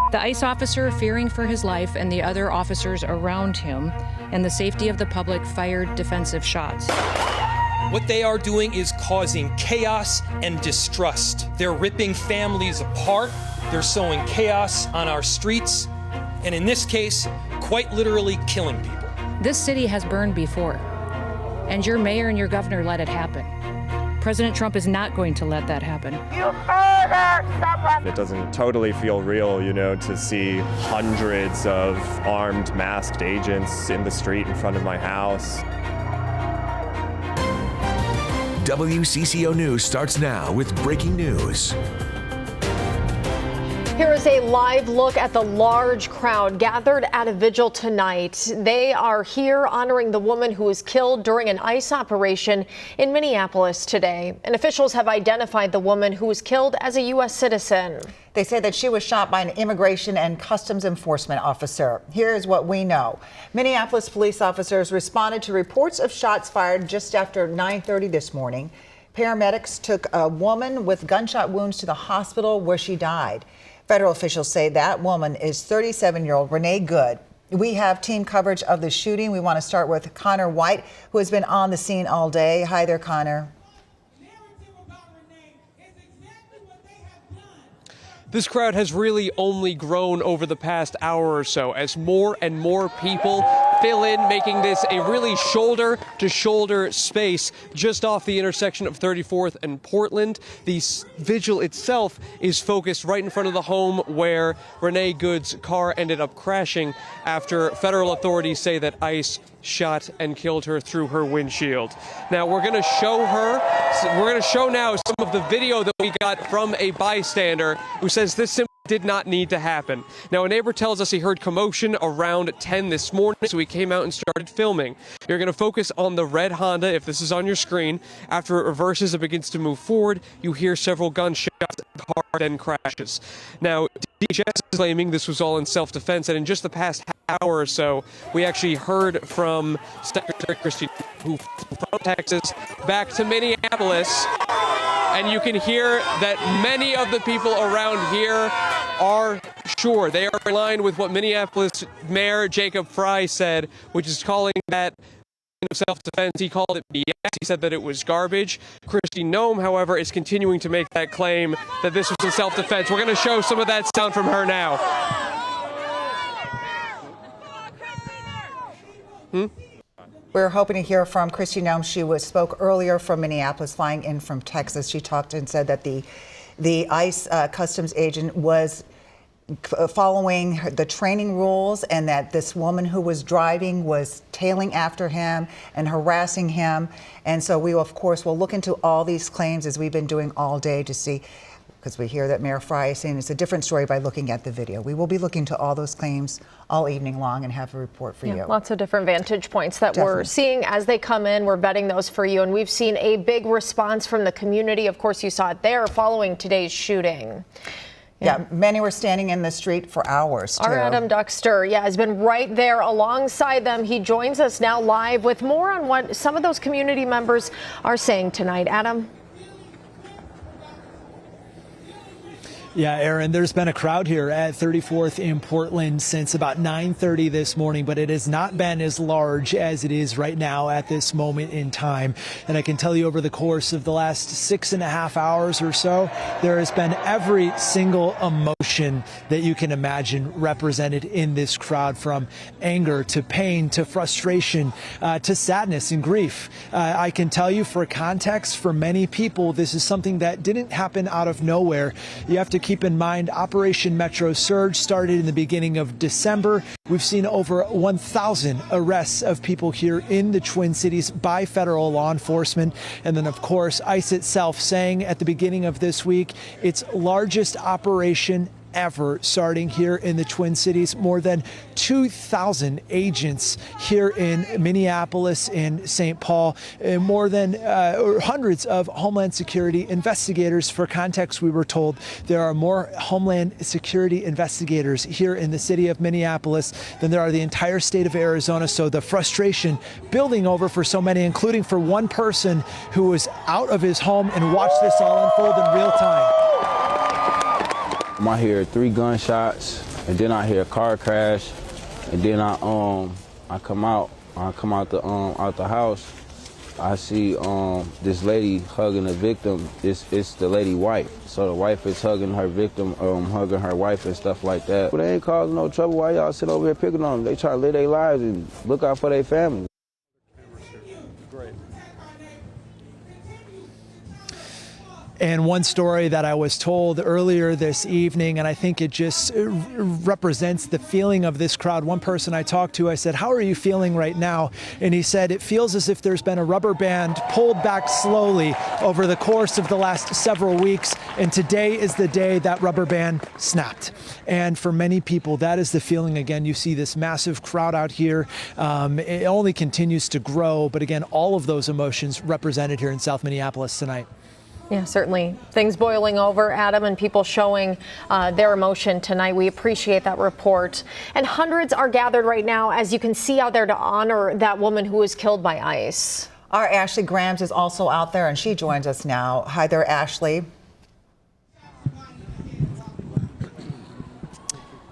The ICE officer, fearing for his life and the other officers around him and the safety of the public, fired defensive shots. What they are doing is causing chaos and distrust. They're ripping families apart. They're sowing chaos on our streets. And in this case, quite literally killing people. This city has burned before, and your mayor and your governor let it happen. President Trump is not going to let that happen. You murdered someone! It doesn't totally feel real, to see hundreds of armed, masked agents in the street in front of my house. WCCO News starts now with breaking news. Here is a live look at the large crowd gathered at a vigil tonight. They are here honoring the woman who was killed during an ICE operation in Minneapolis today. And officials have identified the woman who was killed as a U.S. citizen. They say that she was shot by an immigration and customs enforcement officer. Here's what we know. Minneapolis police officers responded to reports of shots fired just after 9:30 this morning. Paramedics took a woman with gunshot wounds to the hospital where she died. Federal officials say that woman is 37-year-old Renee Good. We have team coverage of the shooting. We want to start with Connor White, who has been on the scene all day. Hi there, Connor. This crowd has really only grown over the past hour or so as more and more people fill in, making this a really shoulder-to-shoulder space just off the intersection of 34th and Portland. The vigil itself is focused right in front of the home where Renee Good's car ended up crashing after federal authorities say that ICE shot and killed her through her windshield. Now we're going to show now some of the video that we got from a bystander who says this simply did not need to happen. Now, a neighbor tells us he heard commotion around 10 this morning, so he came out and started filming. You're going to focus on the red Honda, if this is on your screen. After it reverses and begins to move forward, you hear several gunshots, the car then crashes. Now, DHS is claiming this was all in self-defense, and in just the past hour or so, we actually heard from Secretary Christie, who flew from Texas back to Minneapolis. And you can hear that many of the people around here are sure. They are in line with what Minneapolis Mayor Jacob Fry said, which is calling that self-defense. He called it BS. He said that it was garbage. Kristi Noem, however, is continuing to make that claim that this was in self-defense. We're going to show some of that sound from her now. We're hoping to hear from Kristi Noem. She spoke earlier from Minneapolis, flying in from Texas. She talked and said that the ICE customs agent was following the training rules, and that this woman who was driving was tailing after him and harassing him. And so we, of course, will look into all these claims, as we've been doing all day, to see, because we hear that Mayor Fry is saying it's a different story by looking at the video. We will be looking to all those claims all evening long and have a report for you. Lots of different vantage points that we're seeing as they come in. We're vetting those for you, and we've seen a big response from the community. Of course, you saw it there following today's shooting. Yeah, many were standing in the street for hours, too. Our Adam Duxter, has been right there alongside them. He joins us now live with more on what some of those community members are saying tonight. Adam? Yeah, Aaron, there's been a crowd here at 34th in Portland since about 9:30 this morning, but it has not been as large as it is right now at this moment in time. And I can tell you, over the course of the last 6.5 hours or so, there has been every single emotion that you can imagine represented in this crowd, from anger to pain to frustration to sadness and grief. I can tell you, for context, for many people, this is something that didn't happen out of nowhere. You have to keep in mind, Operation Metro Surge started in the beginning of December. We've seen over 1,000 arrests of people here in the Twin Cities by federal law enforcement. And then, of course, ICE itself saying at the beginning of this week, its largest operation ever starting here in the Twin Cities. More than 2,000 agents here in Minneapolis and St. Paul, and more than hundreds of Homeland Security investigators. For context, we were told there are more Homeland Security investigators here in the city of Minneapolis than there are the entire state of Arizona. So the frustration building over for so many, including for one person who was out of his home and watched this all unfold in real time. I hear 3 gunshots, and then I hear a car crash, and then I come out the house. I see this lady hugging the victim. It's the lady wife. So the wife is hugging her victim, hugging her wife and stuff like that. But they ain't causing no trouble. Why y'all sit over here picking on them? They try to live their lives and look out for their family. And one story that I was told earlier this evening, and I think it just represents the feeling of this crowd. One person I talked to, I said, "How are you feeling right now?" And he said, "It feels as if there's been a rubber band pulled back slowly over the course of the last several weeks. And today is the day that rubber band snapped." And for many people, that is the feeling. Again, you see this massive crowd out here. It only continues to grow. But again, all of those emotions represented here in South Minneapolis tonight. Yeah, certainly. Things boiling over, Adam, and people showing their emotion tonight. We appreciate that report. And hundreds are gathered right now, as you can see out there, to honor that woman who was killed by ICE. Our Ashley Grams is also out there, and she joins us now. Hi there, Ashley.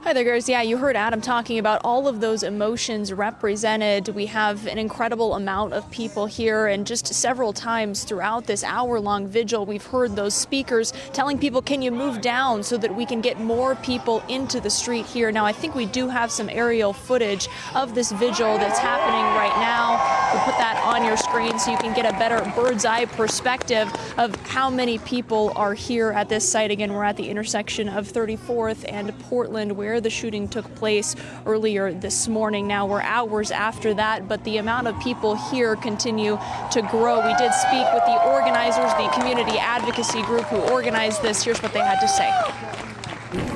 Hi there, girls. Yeah, you heard Adam talking about all of those emotions represented. We have an incredible amount of people here, and just several times throughout this hour-long vigil, we've heard those speakers telling people, can you move down so that we can get more people into the street here. Now, I think we do have some aerial footage of this vigil that's happening right now. We'll put that on your screen so you can get a better bird's-eye perspective of how many people are here at this site. Again, we're at the intersection of 34th and Portland, where the shooting took place earlier this morning. Now we're hours after that, but the amount of people here continue to grow. We did speak with the organizers, the community advocacy group who organized this. Here's what they had to say.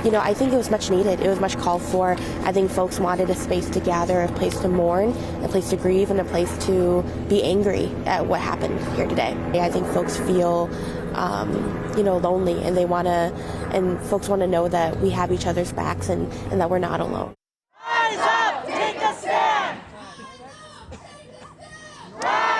You know, I think it was much needed. It was much called for. I think folks wanted a space to gather, a place to mourn, a place to grieve, and a place to be angry at what happened here today. I think folks feel lonely, and and folks want to know that we have each other's backs and that we're not alone. Rise up, take a stand.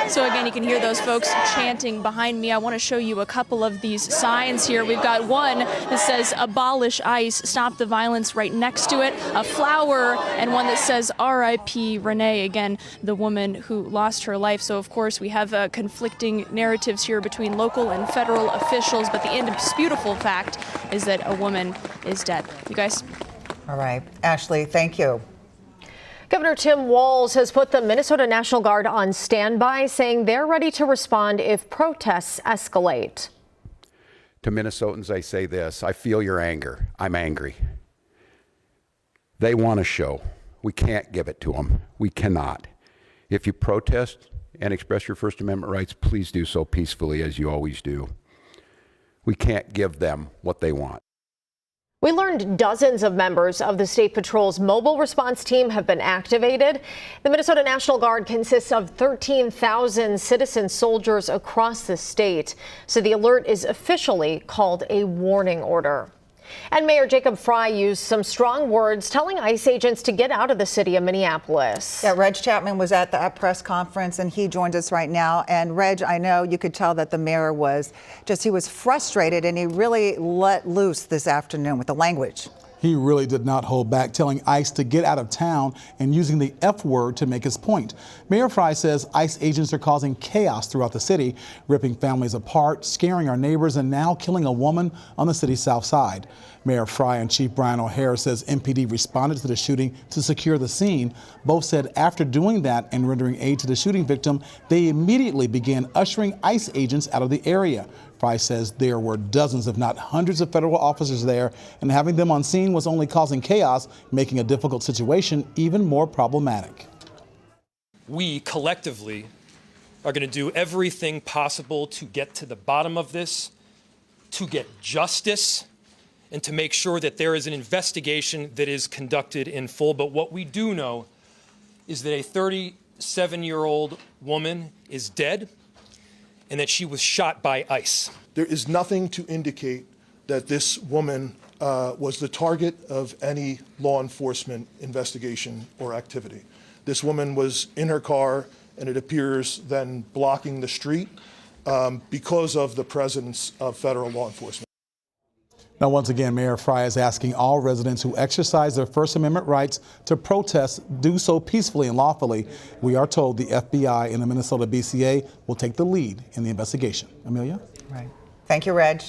So again, you can hear those folks chanting behind me. I want to show you a couple of these signs here. We've got one that says "Abolish ICE, Stop the Violence" right next to it, a flower, and one that says "R.I.P. Renee," again, the woman who lost her life. So of course we have conflicting narratives here between local and federal officials, but the indisputable fact is that a woman is dead. You guys? All right, Ashley, thank you. Governor Tim Walz has put the Minnesota National Guard on standby, saying they're ready to respond if protests escalate. To Minnesotans, I say this: I feel your anger. I'm angry. They want a show. We can't give it to them. We cannot. If you protest and express your First Amendment rights, please do so peacefully, as you always do. We can't give them what they want. We learned dozens of members of the State Patrol's mobile response team have been activated. The Minnesota National Guard consists of 13,000 citizen soldiers across the state, so the alert is officially called a warning order. And Mayor Jacob Frey used some strong words telling ICE agents to get out of the city of Minneapolis. Yeah, Reg Chapman was at the press conference, and he joins us right now. And Reg, I know you could tell that the mayor was he was frustrated, and he really let loose this afternoon with the language. He really did not hold back, telling ICE to get out of town and using the F word to make his point. Mayor Frey says ICE agents are causing chaos throughout the city, ripping families apart, scaring our neighbors, and now killing a woman on the city's south side. Mayor Frey and Chief Brian O'Hare says MPD responded to the shooting to secure the scene. Both said after doing that and rendering aid to the shooting victim, they immediately began ushering ICE agents out of the area. Frey says there were dozens, if not hundreds, of federal officers there, and having them on scene was only causing chaos, making a difficult situation even more problematic. We collectively are going to do everything possible to get to the bottom of this, to get justice, and to make sure that there is an investigation that is conducted in full. But what we do know is that a 37-year-old woman is dead, and that she was shot by ICE. There is nothing to indicate that this woman was the target of any law enforcement investigation or activity. This woman was in her car, and it appears then blocking the street because of the presence of federal law enforcement. Now, once again, Mayor Fry is asking all residents who exercise their First Amendment rights to protest do so peacefully and lawfully. We are told the FBI and the Minnesota BCA will take the lead in the investigation. Amelia? Right. Thank you, Reg.